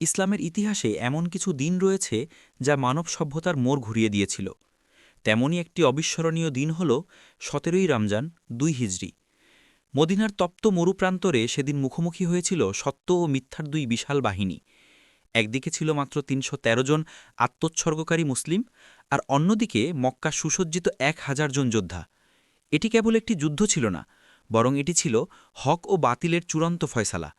ইসলামের ইতিহাসে এমন কিছু দিন রয়েছে যা মানব সভ্যতার মোড় ঘুরিয়ে দিয়েছিল। তেমনই একটি অবিস্মরণীয় দিন হল ১৭ই রমজান ২ হিজরি। মদিনার তপ্ত মরুপ্রান্তরে সেদিন মুখোমুখি হয়েছিল সত্য ও মিথ্যার দুই বিশাল বাহিনী। একদিকে ছিল মাত্র ৩১৩ জন আত্মোৎসর্গকারী মুসলিম, আর অন্যদিকে মক্কা সুসজ্জিত ১,০০০ জন যোদ্ধা। এটি কেবল একটি যুদ্ধ ছিল না, বরং এটি ছিল হক ও বাতিলের চূড়ান্ত ফয়সালা।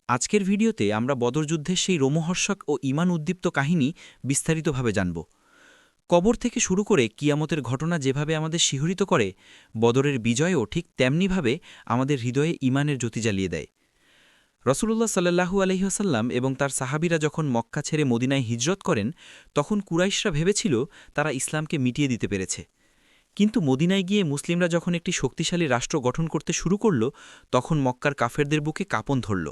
আজকের ভিডিওতে আমরা বদর যুদ্ধের সেই রোমহর্ষক ও ঈমান উদ্দীপ্ত কাহিনী বিস্তারিতভাবে জানব। কবর থেকে শুরু করে কিয়ামতের ঘটনা যেভাবে আমাদের শিহরিত করে, বদরের বিজয়ও ঠিক তেমনিভাবে আমাদের হৃদয়ে ঈমানের জ্যোতি জ্বালিয়ে দেয়। রসুলুল্লাহ সাল্লাল্লাহু আলাইহি ওয়াসাল্লাম এবং তার সাহাবীরা যখন মক্কা ছেড়ে মদিনায় হিজরত করেন, তখন কুরাইশরা ভেবেছিল তারা ইসলামকে মিটিয়ে দিতে পেরেছে। কিন্তু মদিনায় গিয়ে মুসলিমরা যখন একটি শক্তিশালী রাষ্ট্র গঠন করতে শুরু করল, তখন মক্কার কাফেরদের বুকে কাঁপন ধরল।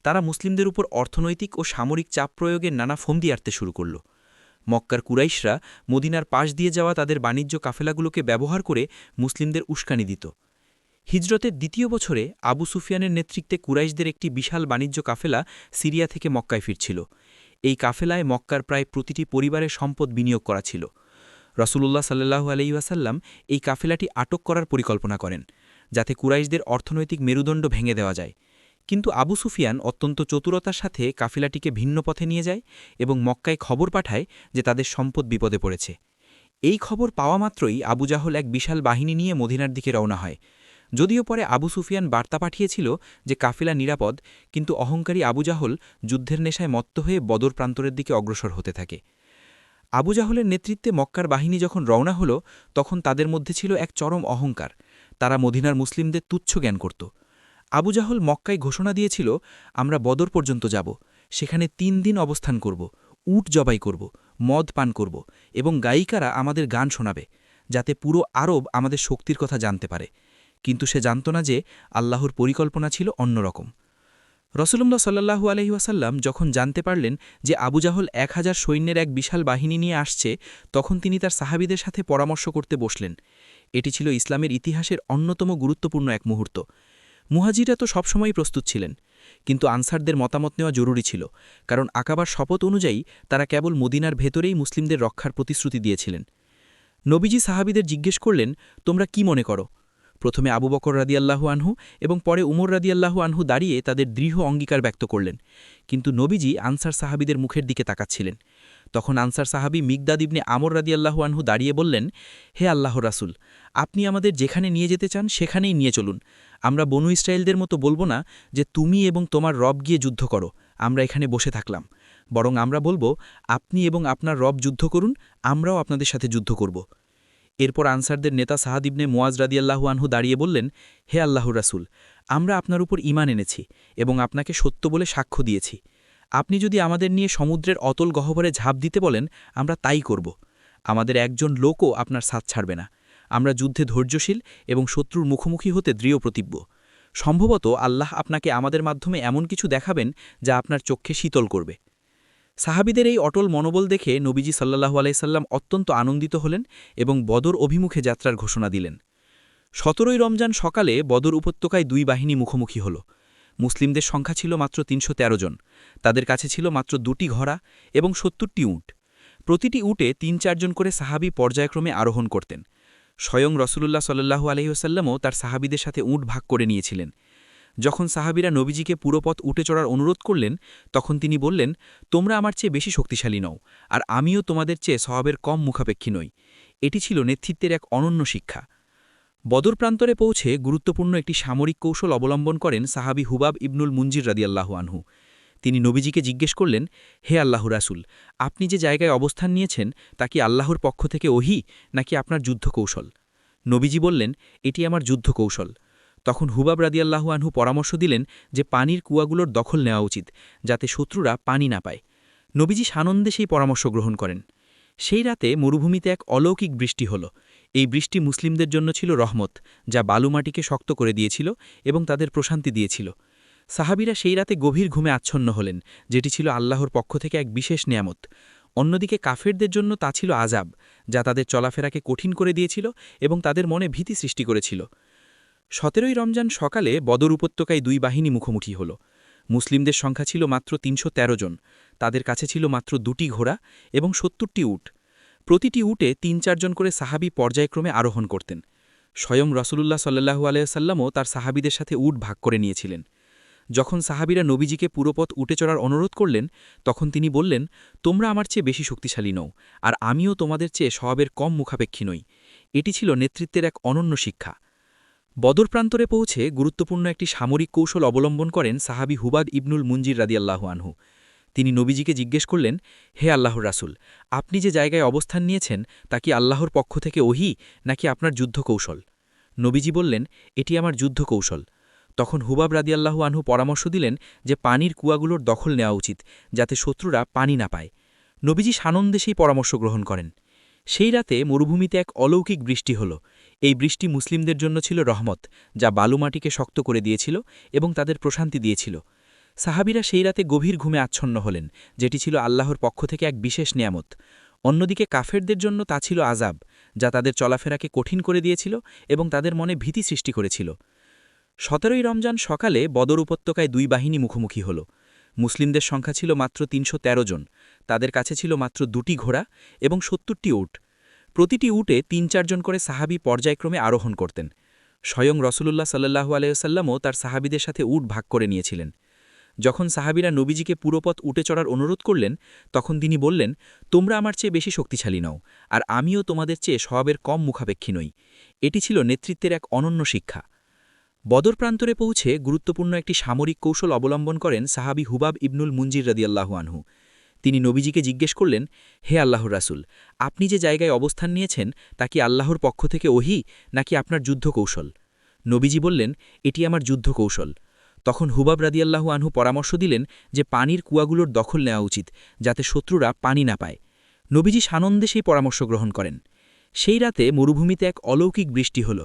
তারা মুসলিমদের উপর অর্থনৈতিক ও সামরিক চাপ প্রয়োগের নানা ফন্দি আঁটতে শুরু করল। মক্কার কুরাইশরা মদিনার পাশ দিয়ে যাওয়া তাদের বাণিজ্য কাফেলাগুলোকে ব্যবহার করে মুসলিমদের উস্কানি দিত। হিজরতের দ্বিতীয় বছরে আবু সুফিয়ানের নেতৃত্বে কুরাইশদের একটি বিশাল বাণিজ্য কাফেলা সিরিয়া থেকে মক্কায় ফিরছিল। এই কাফেলায় মক্কার প্রায় প্রতিটি পরিবারের সম্পদ বিনিয়োগ করা ছিল। রসুলুল্লাহ সাল্লাল্লাহু আলাইহি ওয়াসাল্লাম এই কাফেলাটি আটক করার পরিকল্পনা করেন, যাতে কুরাইশদের অর্থনৈতিক মেরুদণ্ড ভেঙে দেওয়া যায়। কিন্তু আবু সুফিয়ান অত্যন্ত চতুরতার সাথে কাফিলাটিকে ভিন্ন পথে নিয়ে যায় এবং মক্কায় খবর পাঠায় যে তাদের সম্পদ বিপদে পড়েছে। এই খবর পাওয়া মাত্রই আবু জাহল এক বিশাল বাহিনী নিয়ে মদিনার দিকে রওনা হয়। যদিও পরে আবু সুফিয়ান বার্তা পাঠিয়েছিল যে কাফিলা নিরাপদ, কিন্তু অহংকারী আবু জাহল যুদ্ধের নেশায় মত্ত হয়ে বদর প্রান্তরের দিকে অগ্রসর হতে থাকে। আবু জাহলের নেতৃত্বে মক্কার বাহিনী যখন রওনা হল, তখন তাদের মধ্যে ছিল এক চরম অহংকার। তারা মদিনার মুসলিমদের তুচ্ছ জ্ঞান করত। আবু জাহল মক্কায় ঘোষণা দিয়েছিল, আমরা বদর পর্যন্ত যাব, সেখানে ৩ দিন অবস্থান করব, উট জবাই করব, মদ পান করব এবং গায়িকারা আমাদের গান শোনাবে, যাতে পুরো আরব আমাদের শক্তির কথা জানতে পারে। কিন্তু সে জানত না যে আল্লাহর পরিকল্পনা ছিল অন্যরকম। রসুলুল্লাহ সাল্লাল্লাহু আলাইহি ওয়াসাল্লাম যখন জানতে পারলেন যে আবু জাহল ১,০০০ সৈন্যের এক বিশাল বাহিনী নিয়ে আসছে, তখন তিনি তার সাহাবীদের সাথে পরামর্শ করতে বসলেন। এটি ছিল ইসলামের ইতিহাসের অন্যতম গুরুত্বপূর্ণ এক মুহূর্ত। মুহাজিরা তো সবসময়ই প্রস্তুত ছিলেন, কিন্তু আনসারদের মতামত নেওয়া জরুরি ছিল, কারণ আকাবার শপথ অনুযায়ী তারা কেবল মদিনার ভেতরেই মুসলিমদের রক্ষার প্রতিশ্রুতি দিয়েছিলেন। নবীজি সাহাবীদের জিজ্ঞেস করলেন, তোমরা কি মনে করো? প্রথমে আবু বকর রাদিয়াল্লাহু আনহু এবং পরে উমর রাদিয়াল্লাহু আনহু দাঁড়িয়ে তাদের দৃঢ় অঙ্গীকার ব্যক্ত করলেন। কিন্তু নবীজি আনসার সাহাবীদের মুখের দিকে তাকাচ্ছিলেন। তখন আনসার সাহাবী মিকদাদ ইবনে আমর রাদিয়াল্লাহু আনহু দাঁড়িয়ে বললেন, হে আল্লাহর রাসূল, আপনি আমাদের যেখানে নিয়ে যেতে চান সেখানেই নিয়ে চলুন। আমরা বনু ইসরায়েলদের মতো বলবো না যে তুমি এবং তোমার রব গিয়ে যুদ্ধ করো, আমরা এখানে বসে থাকলাম। বরং আমরা বলবো, আপনি এবং আপনার রব যুদ্ধ করুন, আমরাও আপনাদের সাথে যুদ্ধ করব। এরপর আনসারদের নেতা সাহাদ ইবনে মুয়াজ রাদিয়াল্লাহু আনহু দাঁড়িয়ে বললেন, হে আল্লাহর রাসূল, আমরা আপনার উপর ঈমান এনেছি এবং আপনাকে সত্য বলে সাক্ষ্য দিয়েছি। আপনি যদি আমাদের নিয়ে সমুদ্রের অতল গহ্বরে ঝাঁপ দিতে বলেন, আমরা তাই করব। আমাদের একজন লোকও আপনার সাথ ছাড়বে না। আমরা যুদ্ধে ধৈর্যশীল এবং শত্রুর মুখোমুখি হতে দৃঢ় প্রতিজ্ঞ। সম্ভবত আল্লাহ আপনাকে আমাদের মাধ্যমে এমন কিছু দেখাবেন যা আপনার চক্ষে শীতল করবে। সাহাবীদের এই অটল মনোবল দেখে নবীজি সাল্লাল্লাহু আলাইহি সাল্লাম অত্যন্ত আনন্দিত হলেন এবং বদর অভিমুখে যাত্রার ঘোষণা দিলেন। ১৭ই রমজান সকালে বদর উপত্যকায় ২ বাহিনী মুখোমুখি হল। মুসলিমদের সংখ্যা ছিল মাত্র ৩১৩ জন। তাদের কাছে ছিল মাত্র ২টি ঘোড়া এবং ৭০টি উট। প্রতিটি উটে ৩-৪ জন করে সাহাবী পর্যায়ক্রমে আরোহণ করতেন। স্বয়ং রসুলুল্লাহ সাল্লাল্লাহু আলাইহি ওয়াসাল্লামও তার সাহাবীদের সাথে উট ভাগ করে নিয়েছিলেন। যখন সাহাবীরা নবীজিকে পুরো পথ উটে চড়ার অনুরোধ করলেন, তখন তিনি বললেন, তোমরা আমার চেয়ে বেশি শক্তিশালী নও, আর আমিও তোমাদের চেয়ে সওয়াবের কম মুখাপেক্ষী নই। এটি ছিল নেতৃত্বের এক অনন্য শিক্ষা। বদর প্রান্তরে পৌঁছে গুরুত্বপূর্ণ একটি সামরিক কৌশল অবলম্বন করেন সাহাবী হুবাব ইবনুল মুনজির রাদিয়াল্লাহু আনহু। তিনি নবীজিকে জিজ্ঞেস করলেন, হে আল্লাহর রাসূল, আপনি যে জায়গায় অবস্থান নিয়েছেন তা কি আল্লাহর পক্ষ থেকে ওহী নাকি আপনার যুদ্ধ কৌশল? নবীজি বললেন, এটি আমার যুদ্ধ কৌশল। তখন হুবাব রাদিয়াল্লাহু আনহু পরামর্শ দিলেন যে পানির কুয়াগুলোর দখল নেওয়া উচিত, যাতে শত্রুরা পানি না পায়। নবীজি সানন্দে সেই পরামর্শ গ্রহণ করেন। সেই রাতে মরুভূমিতে এক অলৌকিক বৃষ্টি হল। এই বৃষ্টি মুসলিমদের জন্য ছিল রহমত, যা বালুমাটিকে শক্ত করে দিয়েছিল এবং তাদের প্রশান্তি দিয়েছিল। সাহাবীরা সেই রাতে গভীর ঘুমে আচ্ছন্ন হলেন, যেটি ছিল আল্লাহর পক্ষ থেকে এক বিশেষ নিয়ামত। অন্যদিকে কাফেরদের জন্য তা ছিল আযাব, যা তাদের চলাফেরাকে কঠিন করে দিয়েছিল এবং তাদের মনে ভীতি সৃষ্টি করেছিল। ১৭ই রমজান সকালে বদর উপত্যকায় ২ বাহিনী মুখোমুখি হল। মুসলিমদের সংখ্যা ছিল মাত্র ৩১৩ জন। তাদের কাছে ছিল মাত্র 2টি ঘোড়া এবং 70টি উট। প্রতিটি উটে 3-4 জন করে সাহাবী পর্যায়ক্রমে আরোহণ করতেন। স্বয়ং রাসূলুল্লাহ সাল্লাল্লাহু আলাইহি ওয়াসাল্লামও তার সাহাবীদের সাথে উট ভাগ করে নিয়েছিলেন। যখন সাহাবীরা নবীজিকে পুরোপথ উটে চড়ার অনুরোধ করলেন, তখন তিনি বললেন, তোমরা আমার চেয়ে বেশি শক্তিশালী নও, আর আমিও তোমাদের চেয়ে স্বভাবের কম মুখাপেক্ষী নই। এটি ছিল নেতৃত্বের এক অনন্য শিক্ষা। বদর প্রান্তরে পৌঁছে গুরুত্বপূর্ণ একটি সামরিক কৌশল অবলম্বন করেন সাহাবী হুবাব ইবনুল মুনজির রাদিয়াল্লাহু আনহু। তিনি নবীজিকে জিজ্ঞেস করলেন, হে আল্লাহর রাসূল, আপনি যে জায়গায় অবস্থান নিয়েছেন তা কি আল্লাহর পক্ষ থেকে ওহী নাকি আপনার যুদ্ধ কৌশল? নবীজি বললেন, এটি আমার যুদ্ধ কৌশল। তখন হুবাব রাদিয়াল্লাহু আনহু পরামর্শ দিলেন যে পানির কুয়াগুলোর দখল নেওয়া উচিত, যাতে শত্রুরা পানি না পায়। নবীজি সানন্দে সেই পরামর্শ গ্রহণ করেন। সেই রাতে মরুভূমিতে এক অলৌকিক বৃষ্টি হল। এই বৃষ্টি মুসলিমদের জন্য ছিল রহমত, যা বালুমাটিকে শক্ত করে দিয়েছিল এবং তাদের প্রশান্তি দিয়েছিল। সাহাবীরা সেই রাতে গভীর ঘুমে আচ্ছন্ন হলেন, যেটি ছিল আল্লাহর পক্ষ থেকে এক বিশেষ নিয়ামত। অন্যদিকে কাফেরদের জন্য তা ছিল আযাব, যা তাদের চলাফেরাকে কঠিন করে দিয়েছিল এবং তাদের মনে ভীতি সৃষ্টি করেছিল। 17ই রমজান সকালে বদর উপত্যকায় 2 বাহিনী মুখোমুখি হল। মুসলিমদের সংখ্যা ছিল মাত্র 313 জন। তাদের কাছে ছিল মাত্র 2টি ঘোড়া এবং 70টি উট। প্রতিটি উটে 3-4 জন করে সাহাবী পর্যায়ক্রমে আরোহণ করতেন। স্বয়ং রাসূলুল্লাহ সাল্লাল্লাহু আলাইহি ওয়াসাল্লামও তার সাহাবীদের সাথে উট ভাগ করে নিয়েছিলেন। যখন সাহাবীরা নবীজিকে পুরোপথ উটে চড়ার অনুরোধ করলেন, তখন তিনি বললেন, তোমরা আমার চেয়ে বেশি শক্তিশালী নও, আর আমিও তোমাদের চেয়ে স্বভাবের কম মুখাপেক্ষী নই। এটি ছিল নেতৃত্বের এক অনন্য শিক্ষা। বদর প্রান্তরে পৌঁছে গুরুত্বপূর্ণ একটি সামরিক কৌশল অবলম্বন করেন সাহাবী হুবাব ইবনুল মুনজির রাদিয়াল্লাহু আনহু। তিনি নবীজিকে জিজ্ঞেস করলেন, হে আল্লাহর রাসূল, আপনি যে জায়গায় অবস্থান নিয়েছেন তা কি আল্লাহর পক্ষ থেকে ওহী নাকি আপনার যুদ্ধ কৌশল? নবীজি বললেন, এটি আমার যুদ্ধ কৌশল। তখন হুবাব রাদিয়াল্লাহু আনহু পরামর্শ দিলেন যে পানির কুয়াগুলোর দখল নেওয়া উচিত, যাতে শত্রুরা পানি না পায়। নবীজি সানন্দে সেই পরামর্শ গ্রহণ করেন। সেই রাতে মরুভূমিতে এক অলৌকিক বৃষ্টি হল।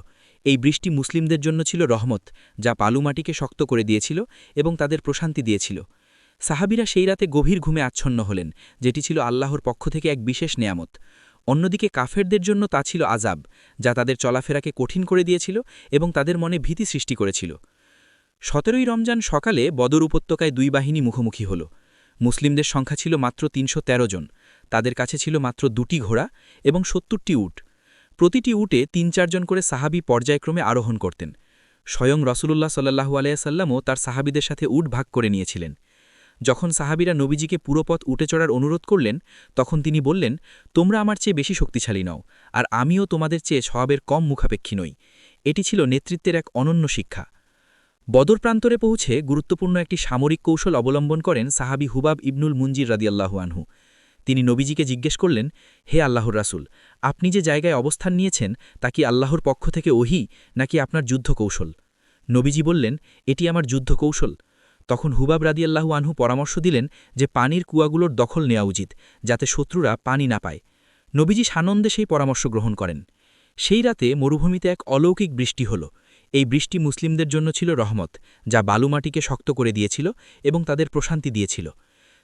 এই বৃষ্টি মুসলিমদের জন্য ছিল রহমত, যা বালুমাটিকে শক্ত করে দিয়েছিল এবং তাদের প্রশান্তি দিয়েছিল। সাহাবীরা সেই রাতে গভীর ঘুমে আচ্ছন্ন হলেন, যেটি ছিল আল্লাহর পক্ষ থেকে এক বিশেষ নেয়ামত। অন্যদিকে কাফেরদের জন্য তা ছিল আযাব, যা তাদের চলাফেরাকে কঠিন করে দিয়েছিল এবং তাদের মনে ভীতি সৃষ্টি করেছিল। 17ই রমজান সকালে বদর উপত্যকায় 2 বাহিনী মুখোমুখি হল। মুসলিমদের সংখ্যা ছিল মাত্র 313 জন। তাদের কাছে ছিল মাত্র 2টি ঘোড়া এবং 70টি উট। প্রতিটি উটে 3-4 জন করে সাহাবী পর্যায়ক্রমে আরোহণ করতেন। স্বয়ং রাসূলুল্লাহ সাল্লাল্লাহু আলাইহি ওয়াসাল্লামও তার সাহাবীদের সাথে উট ভাগ করে নিয়েছিলেন। যখন সাহাবীরা নবীজিকে পুরোপথ উটে চড়ার অনুরোধ করলেন, তখন তিনি বললেন, তোমরা আমার চেয়ে বেশি শক্তিশালী নও, আর আমিও তোমাদের চেয়ে স্বভাবের কম মুখাপেক্ষী নই। এটি ছিল নেতৃত্বের এক অনন্য শিক্ষা। বদর প্রান্তরে পৌঁছে গুরুত্বপূর্ণ একটি সামরিক কৌশল অবলম্বন করেন সাহাবী হুবাব ইবনুল মুনজির রাদিয়াল্লাহু আনহু। তিনি নবীজিকে জিজ্ঞেস করলেন, হে আল্লাহর রাসূল, আপনি যে জায়গায় অবস্থান নিয়েছেন তা কি আল্লাহর পক্ষ থেকে ওহী নাকি আপনার যুদ্ধ কৌশল? নবীজি বললেন, এটি আমার যুদ্ধ কৌশল। তখন হুবাব রাদিয়াল্লাহু আনহু পরামর্শ দিলেন যে পানির কুয়াগুলোর দখল নেওয়া উচিত, যাতে শত্রুরা পানি না পায়। নবীজি সানন্দে সেই পরামর্শ গ্রহণ করেন। সেই রাতে মরুভূমিতে এক অলৌকিক বৃষ্টি হল। এই বৃষ্টি মুসলিমদের জন্য ছিল রহমত, যা বালুমাটিকে শক্ত করে দিয়েছিল এবং তাদের প্রশান্তি দিয়েছিল।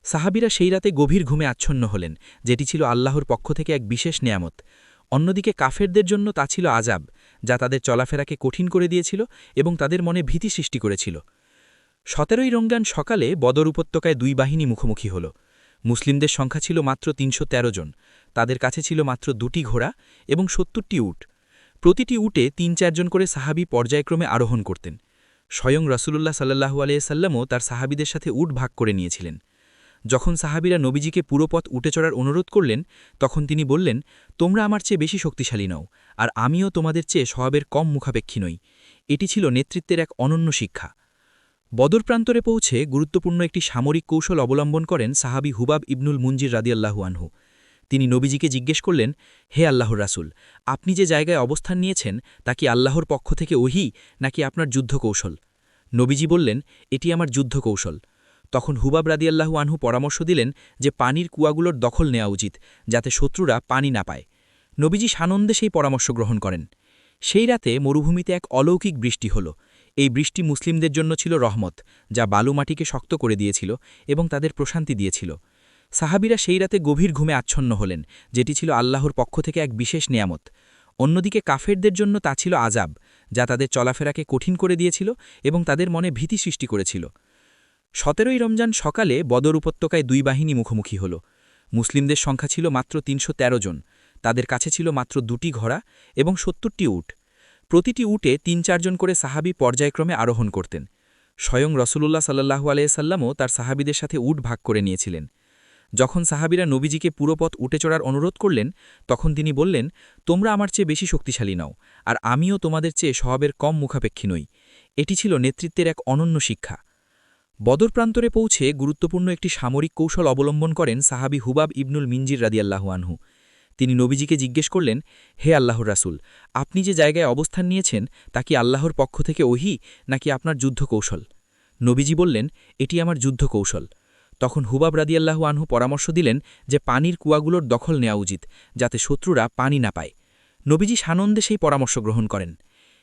সাহাবীরা সেই রাতে গভীর ঘুমে আচ্ছন্ন হলেন, যেটি ছিল আল্লাহর পক্ষ থেকে এক বিশেষ নেয়ামত। অন্যদিকে কাফেরদের জন্য তা ছিল আযাব, যা তাদের চলাফেরাকে কঠিন করে দিয়েছিল এবং তাদের মনে ভীতি সৃষ্টি করেছিল। 17ই রমজান সকালে বদর উপত্যকায় 2 বাহিনী মুখোমুখি হল। মুসলিমদের সংখ্যা ছিল মাত্র 313 জন। তাদের কাছে ছিল মাত্র 2টি ঘোড়া এবং 70টি উট। প্রতিটি উটে 3-4 জন করে সাহাবী পর্যায়ক্রমে আরোহণ করতেন। স্বয়ং রাসূলুল্লাহ সাল্লাল্লাহু আলাইহি ওয়াসাল্লামও তার সাহাবীদের সাথে উট ভাগ করে নিয়েছিলেন। যখন সাহাবীরা নবীজিকে পুরোপথ উটে চড়ার অনুরোধ করলেন, তখন তিনি বললেন, তোমরা আমার চেয়ে বেশি শক্তিশালী নও, আর আমিও তোমাদের চেয়ে স্বভাবের কম মুখাপেক্ষী নই। এটি ছিল নেতৃত্বের এক অনন্য শিক্ষা। বদর প্রান্তরে পৌঁছে গুরুত্বপূর্ণ একটি সামরিক কৌশল অবলম্বন করেন সাহাবী হুবাব ইবনুল মুনজির রাদিয়াল্লাহু আনহু। তিনি নবীজিকে জিজ্ঞেস করলেন, হে আল্লাহর রাসূল, আপনি যে জায়গায় অবস্থান নিয়েছেন তা কি আল্লাহর পক্ষ থেকে ওহী নাকি আপনার যুদ্ধ কৌশল? নবীজি বললেন, এটি আমার যুদ্ধ কৌশল। তখন হুবাব রাদিয়াল্লাহু আনহু পরামর্শ দিলেন যে পানির কুয়াগুলোর দখল নেওয়া উচিত, যাতে শত্রুরা পানি না পায়। নবীজি সানন্দে সেই পরামর্শ গ্রহণ করেন। সেই রাতে মরুভূমিতে এক অলৌকিক বৃষ্টি হল। এই বৃষ্টি মুসলিমদের জন্য ছিল রহমত, যা বালুমাটিকে শক্ত করে দিয়েছিল এবং তাদের প্রশান্তি দিয়েছিল। সাহাবীরা সেই রাতে গভীর ঘুমে আচ্ছন্ন হলেন, যেটি ছিল আল্লাহর পক্ষ থেকে এক বিশেষ নেয়ামত। অন্যদিকে কাফেরদের জন্য তা ছিল আযাব, যা তাদের চলাফেরাকে কঠিন করে দিয়েছিল এবং তাদের মনে ভীতি সৃষ্টি করেছিল। 17ই রমজান সকালে বদর উপত্যকায় দুই বাহিনী মুখোমুখি হল। মুসলিমদের সংখ্যা ছিল মাত্র ৩১৩ জন। তাদের কাছে ছিল মাত্র 2টি ঘোড়া এবং 70টি উট। প্রতিটি উটে ৩-৪ জন করে সাহাবী পর্যায়ক্রমে আরোহণ করতেন। স্বয়ং রসুলুল্লাহ সাল্লাল্লাহু আলাইহি সাল্লামও তার সাহাবীদের সাথে উট ভাগ করে নিয়েছিলেন। যখন সাহাবীরা নবীজিকে পুরো পথ উটে চড়ার অনুরোধ করলেন, তখন তিনি বললেন, তোমরা আমার চেয়ে বেশি শক্তিশালী নও, আর আমিও তোমাদের চেয়ে স্বভাবের কম মুখাপেক্ষী নই। এটি ছিল নেতৃত্বের এক অনন্য শিক্ষা। বদর প্রান্তরে পৌঁছে গুরুত্বপূর্ণ একটি সামরিক কৌশল অবলম্বন করেন সাহাবী হুবাব ইবনুল মিনজির রাদিয়াল্লাহু আনহু। তিনি নবীজিকে জিজ্ঞেস করলেন, হে আল্লাহর রাসূল, আপনি যে জায়গায় অবস্থান নিয়েছেন তা কি আল্লাহর পক্ষ থেকে ওহী নাকি আপনার যুদ্ধ কৌশল? নবীজি বললেন, এটি আমার যুদ্ধ কৌশল। তখন হুবাব রাদিয়াল্লাহু আনহু পরামর্শ দিলেন যে পানির কুয়াগুলোর দখল নেওয়া উচিত, যাতে শত্রুরা পানি না পায়। নবীজি সানন্দে সেই পরামর্শ গ্রহণ করেন।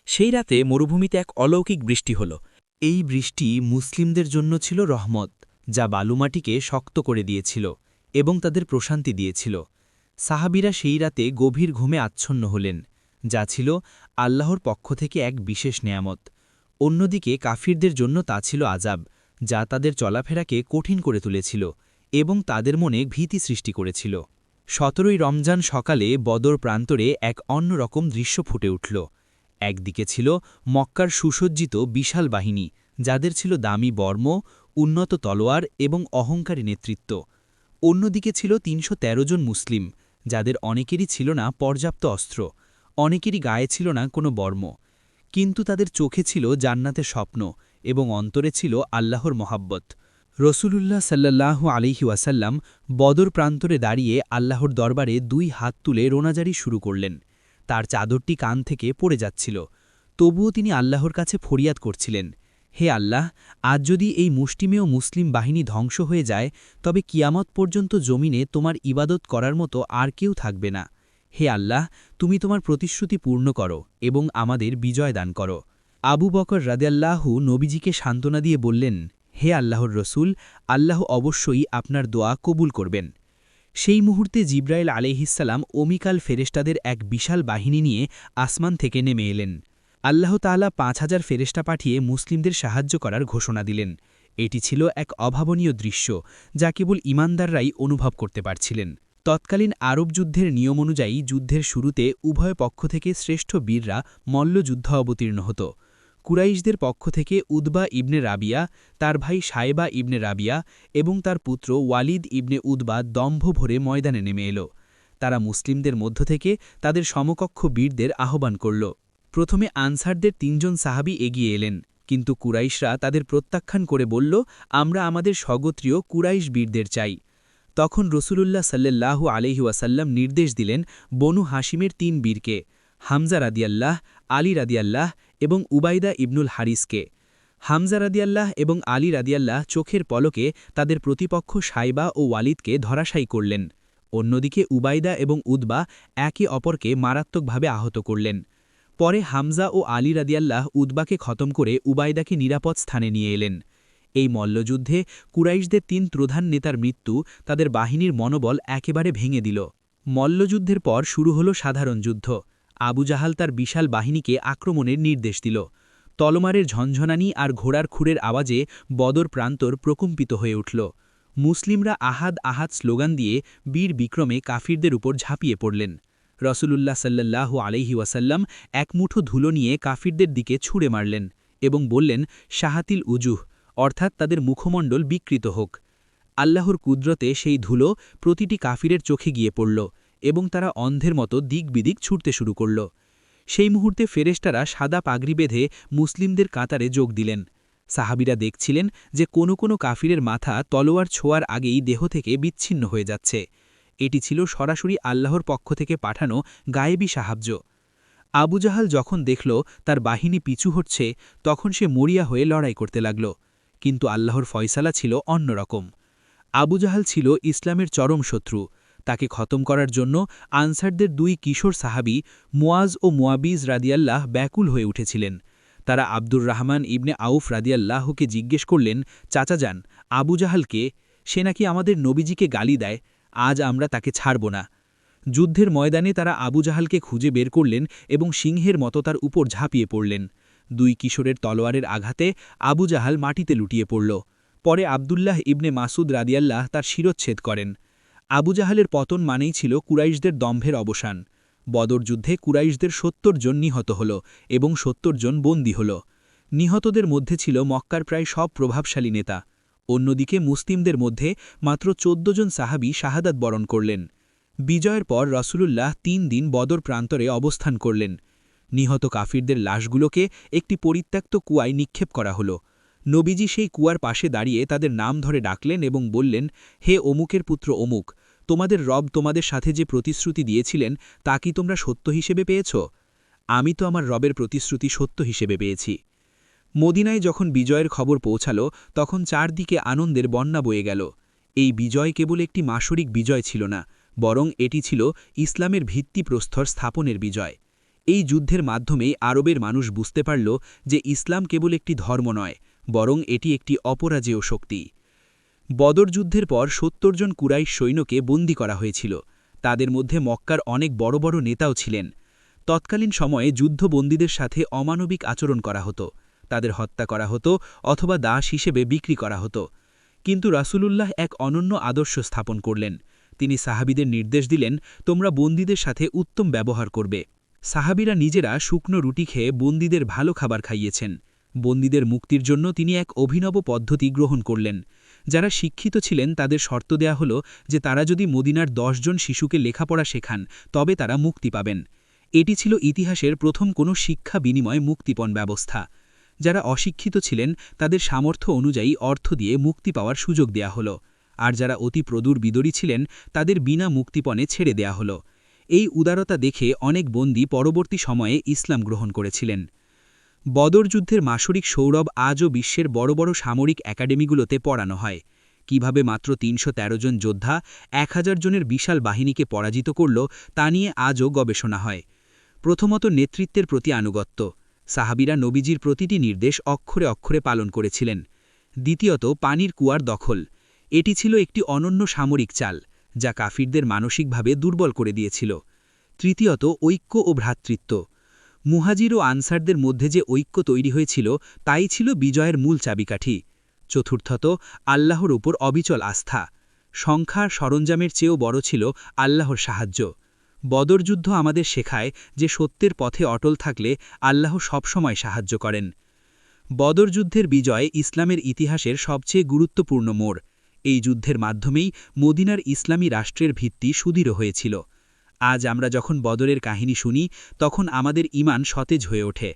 সেই রাতে মরুভূমিতে এক অলৌকিক বৃষ্টি হল। এই বৃষ্টি মুসলিমদের জন্য ছিল রহমত, যা বালুমাটিকে শক্ত করে দিয়েছিল এবং তাদের প্রশান্তি দিয়েছিল। সাহাবীরা সেই রাতে গভীর ঘুমে আচ্ছন্ন হলেন, যা ছিল আল্লাহর পক্ষ থেকে এক বিশেষ নেয়ামত। অন্যদিকে কাফিরদের জন্য তা ছিল আযাব, যা তাদের চলাফেরাকে কঠিন করে তুলেছিল এবং তাদের মনে ভীতি সৃষ্টি করেছিল। 17ই রমজান সকালে বদর প্রান্তরে এক অন্যরকম দৃশ্য ফুটে উঠল। একদিকে ছিল মক্কার সুসজ্জিত বিশাল বাহিনী, যাদের ছিল দামি বর্ম, উন্নত তলোয়ার এবং অহংকারী নেতৃত্ব। অন্যদিকে ছিল ৩১৩ জন মুসলিম, যাদের অনেকেরই ছিল না পর্যাপ্ত অস্ত্র, অনেকেরই গায়ে ছিল না কোনো বর্ম, কিন্তু তাদের চোখে ছিল জান্নাতের স্বপ্ন এবং অন্তরে ছিল আল্লাহর মহাব্বত। রসুলুল্লাহ সাল্লাল্লাহু আলাইহি ওয়াসাল্লাম বদর প্রান্তরে দাঁড়িয়ে আল্লাহর দরবারে 2 হাত তুলে রোনাজারি শুরু করলেন। তার চাদরটি কান থেকে পড়ে যাচ্ছিল, তবুও তিনি আল্লাহর কাছে ফরিয়াদ করছিলেন, হে আল্লাহ, আজ যদি এই মুষ্টিমেয় মুসলিম বাহিনী ধ্বংস হয়ে যায়, তবে কিয়ামত পর্যন্ত জমিনে তোমার ইবাদত করার মতো আর কেউ থাকবে না। হে আল্লাহ, তুমি তোমার প্রতিশ্রুতি পূর্ণ করো এবং আমাদের বিজয় দান করো। আবু বকর রাদিয়াল্লাহু নবীজিকে সান্ত্বনা দিয়ে বললেন, হে আল্লাহর রসুল, আল্লাহ অবশ্যই আপনার দোয়া কবুল করবেন। সেই মুহূর্তে জিব্রাইল আলাইহিসসালাম অমিকাল ফেরেশতাদের এক বিশাল বাহিনী নিয়ে আসমান থেকে নেমে এলেন। আল্লাহ তাআলা ৫,০০০ ফেরেশতা পাঠিয়ে মুসলিমদের সাহায্য করার ঘোষণা দিলেন। এটি ছিল এক অভাবনীয় দৃশ্য, যা কেবল ঈমানদাররাই অনুভব করতে পারছিলেন। তৎকালীন আরব যুদ্ধের নিয়ম অনুযায়ী যুদ্ধের শুরুতে উভয় পক্ষ থেকে শ্রেষ্ঠ বীররা মল্লযুদ্ধ অবতীর্ণ হতো। কুরাইশদের পক্ষ থেকে উতবা ইবনে রাবিয়া, তার ভাই সায়েবা ইবনে রাবিয়া এবং তার পুত্র ওয়ালিদ ইবনে উতবা দম্ভ ভরে ময়দানে নেমে এল। তারা মুসলিমদের মধ্য থেকে তাদের সমকক্ষ বীরদের আহ্বান করল। প্রথমে আনসারদের ৩ জন সাহাবী এগিয়ে এলেন, কিন্তু কুরাইশরা তাদের প্রত্যাখ্যান করে বলল, আমরা আমাদের স্বগোত্রীয় কুরাইশ বীরদের চাই। তখন রসুলুল্লাহ সাল্লাল্লাহু আলাইহি ওয়াসাল্লাম নির্দেশ দিলেন বনু হাশিমের ৩ বীরকে, হামজা রাদিয়াল্লাহ, আলী রাদিয়াল্লাহ এবং উবাইদা ইবনুল হারিসকে। হামজা রাদিয়াল্লাহ এবং আলী রাদিয়াল্লাহ চোখের পলকে তাদের প্রতিপক্ষ সাইবা ও ওয়ালিদকে ধরাশায়ী করলেন। অন্যদিকে উবাইদা এবং উতবা একে অপরকে মারাত্মকভাবে আহত করলেন। পরে হামজা ও আলী রাদিয়াল্লাহ উতবাকে খতম করে উবাইদাকে নিরাপদ স্থানে নিয়ে এলেন। এই মল্লযুদ্ধে কুরাইশদের ৩ প্রধান নেতার মৃত্যু তাদের বাহিনীর মনোবল একেবারে ভেঙে দিল। মল্লযুদ্ধের পর শুরু হল সাধারণ যুদ্ধ। আবু জাহাল তার বিশাল বাহিনীকে আক্রমণের নির্দেশ দিল। তলোয়ারের ঝনঝনানি আর ঘোড়ার খুরের আওয়াজে বদর প্রান্তর প্রকম্পিত হয়ে উঠল। মুসলিমরা আহাদ আহাদ স্লোগান দিয়ে বীর বিক্রমে কাফিরদের উপর ঝাঁপিয়ে পড়লেন। রসুলুল্লাহ সাল্লাল্লাহু আলাইহি ওয়াসাল্লাম এক মুঠো ধুলো নিয়ে কাফিরদের দিকে ছুঁড়ে মারলেন এবং বললেন, শাহাতিল উজুহ, অর্থাৎ তাদের মুখমণ্ডল বিকৃত হোক। আল্লাহর কুদরতে সেই ধুলো প্রতিটি কাফিরের চোখে গিয়ে পড়ল এবং তারা অন্ধের মতো দিক বিদিক ছুটতে শুরু করল। সেই মুহূর্তে ফেরেশতারা সাদা পাগড়ি বেঁধে মুসলিমদের কাতারে যোগ দিলেন। সাহাবীরা দেখছিলেন যে কোনো কোনো কাফিরের মাথা তলোয়ার ছোঁয়ার আগেই দেহ থেকে বিচ্ছিন্ন হয়ে যাচ্ছে। এটি ছিল সরাসরি আল্লাহর পক্ষ থেকে পাঠানো গায়েবী সাহায্য। আবু জাহাল যখন দেখল তার বাহিনী পিছু হচ্ছে, তখন সে মরিয়া হয়ে লড়াই করতে লাগল। কিন্তু আল্লাহর ফয়সালা ছিল অন্যরকম। আবু জাহাল ছিল ইসলামের চরম শত্রু। তাকে খতম করার জন্য আনসারদের 2 কিশোর সাহাবী মুয়াজ ও মুয়াবিজ রাদিয়াল্লাহ ব্যাকুল হয়ে উঠেছিলেন। তারা আব্দুর রহমান ইবনে আউফ রাদিয়াল্লাহকে জিজ্ঞেস করলেন, চাচা যান, আবু জাহালকে, সে নাকি আমাদের নবীজিকে গালি দেয়, আজ আমরা তাকে ছাড়ব না। যুদ্ধের ময়দানে তারা আবু জাহালকে খুঁজে বের করলেন এবং সিংহের মতো তার উপর ঝাঁপিয়ে পড়লেন। 2 কিশোরের তলোয়ারের আঘাতে আবু জাহাল মাটিতে লুটিয়ে পড়ল। পরে আবদুল্লাহ ইবনে মাসুদ রাদিয়াল্লাহ তার শিরচ্ছেদ করেন। আবু জাহালের পতন মানেই ছিল কুরাইশদের দম্ভের অবসান। বদর যুদ্ধে কুরাইশদের ৭০ জন নিহত হল এবং ৭০ জন বন্দী হল। নিহতদের মধ্যে ছিল মক্কার প্রায় সব প্রভাবশালী নেতা। অন্যদিকে মুসলিমদের মধ্যে মাত্র ১৪ জন সাহাবী শাহাদাত বরণ করলেন। বিজয়ের পর রাসূলুল্লাহ ৩ দিন বদর প্রান্তরে অবস্থান করলেন। নিহত কাফিরদের লাশগুলোকে একটি পরিত্যক্ত কুয়ায় নিক্ষেপ করা হল। নবীজি সেই কুয়ার পাশে দাঁড়িয়ে তাদের নাম ধরে ডাকলেন এবং বললেন, হে অমুকের পুত্র অমুক, তোমাদের রব তোমাদের সাথে যে প্রতিশ্রুতি দিয়েছিলেন তা কি তোমরা সত্য হিসেবে পেয়েছ? আমি তো আমার রবের প্রতিশ্রুতি সত্য হিসেবে পেয়েছি। মদিনায় যখন বিজয়ের খবর পৌঁছাল তখন চারদিকে আনন্দের বন্যা বয়ে গেল। এই বিজয় কেবল একটি মাসরিক বিজয় ছিল না, বরং এটি ছিল ইসলামের ভিত্তিপ্রস্তর স্থাপনের বিজয়। এই যুদ্ধের মাধ্যমেই আরবের মানুষ বুঝতে পারল যে ইসলাম কেবল একটি ধর্ম নয়, বরং এটি একটি অপরাজেয় শক্তি। বদর যুদ্ধের পর ৭০ জন কুরাইশ সৈন্যকে বন্দী করা হয়েছিল। তাদের মধ্যে মক্কার অনেক বড় বড় নেতাও ছিলেন। তৎকালীন সময়ে যুদ্ধবন্দীদের সাথে অমানবিক আচরণ করা হতো, তাদের হত্যা করা হতো অথবা দাস হিসেবে বিক্রি করা হতো। কিন্তু রাসূলুল্লাহ এক অনন্য আদর্শ স্থাপন করলেন। তিনি সাহাবীদের নির্দেশ দিলেন, তোমরা বন্দীদের সাথে উত্তম ব্যবহার করবে। সাহাবীরা নিজেরা শুকনো রুটি খেয়ে বন্দীদের ভালো খাবার খাইয়েছেন। বন্দীদের মুক্তির জন্য তিনি এক অভিনব পদ্ধতি গ্রহণ করলেন। যারা শিক্ষিত ছিলেন তাদের শর্ত দেয়া হল যে তারা যদি মদিনার ১০ জন শিশুকে লেখাপড়া শেখান তবে তারা মুক্তি পাবেন। এটি ছিল ইতিহাসের প্রথম কোনো শিক্ষা বিনিময় মুক্তিপণ ব্যবস্থা। যারা অশিক্ষিত ছিলেন তাদের সামর্থ্য অনুযায়ী অর্থ দিয়ে মুক্তি পাওয়ার সুযোগ দেয়া হল, আর যারা অতি প্রদূর বিদরী ছিলেন তাদের বিনা মুক্তিপণে ছেড়ে দেয়া হল। এই উদারতা দেখে অনেক বন্দী পরবর্তী সময়ে ইসলাম গ্রহণ করেছিলেন। বদর যুদ্ধের মাসরিক সৌরভ আজও বিশ্বের বড় বড় সামরিক একাডেমিগুলোতে পড়ানো হয়। কিভাবে মাত্র ৩১৩ জন যোদ্ধা ১০০০ জনের বিশাল বাহিনীকে পরাজিত করল তা নিয়ে আজও গবেষণা হয়। প্রথমত নেতৃত্বের প্রতি আনুগত্য। সাহাবীরা নবীজির প্রতিটি নির্দেশ অক্ষরে অক্ষরে পালন করেছিলেন। দ্বিতীয়ত পানির কুয়ার দখল। এটি ছিল একটি অনন্য সামরিক চাল, যা কাফিরদের মানসিকভাবে দুর্বল করে দিয়েছিল। তৃতীয়ত ঐক্য ও ভ্রাতৃত্ব। মুহাজির ও আনসারদের মধ্যে যে ঐক্য তৈরি হয়েছিল তাই ছিল বিজয়ের মূল চাবিকাঠি। চতুর্থত আল্লাহর উপর অবিচল আস্থা। সংখ্যা সরঞ্জামের চেয়েও বড় ছিল আল্লাহর সাহায্য। বদর যুদ্ধ আমাদের শেখায় যে সত্যের পথে অটল থাকলে আল্লাহ সবসময় সাহায্য করেন। বদর যুদ্ধের বিজয় ইসলামের ইতিহাসের সবচেয়ে গুরুত্বপূর্ণ মোড়। এই যুদ্ধের মাধ্যমেই মদিনার ইসলামী রাষ্ট্রের ভিত্তি সুদৃঢ় হয়েছিল। আজ আমরা যখন বদরের কাহিনী শুনি তখন আমাদের ঈমান সতেজ হয়ে ওঠে।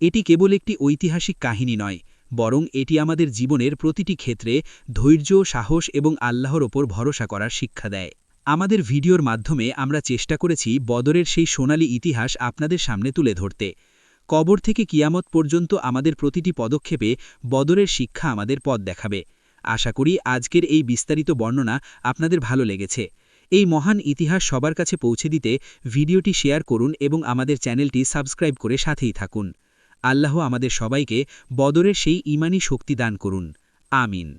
এটি কেবল একটি ঐতিহাসিক কাহিনী নয়, বরং এটি আমাদের জীবনের প্রতিটি ক্ষেত্রে ধৈর্য, সাহস এবং আল্লাহর ওপর ভরসা করার শিক্ষা দেয়। আমাদের ভিডিওর মাধ্যমে আমরা চেষ্টা করেছি বদরের সেই সোনালী ইতিহাস আপনাদের সামনে তুলে ধরতে। কবর থেকে কিয়ামত পর্যন্ত আমাদের প্রতিটি পদক্ষেপে বদরের শিক্ষা আমাদের পথ দেখাবে। আশা করি আজকের এই বিস্তারিত বর্ণনা আপনাদের ভালো লেগেছে। এই মহান ইতিহাস সবার কাছে পৌঁছে দিতে ভিডিওটি শেয়ার করুন এবং আমাদের চ্যানেলটি সাবস্ক্রাইব করে সাথেই থাকুন। আল্লাহ আমাদের সবাইকে বদরের সেই ঈমানী শক্তি দান করুন। আমিন।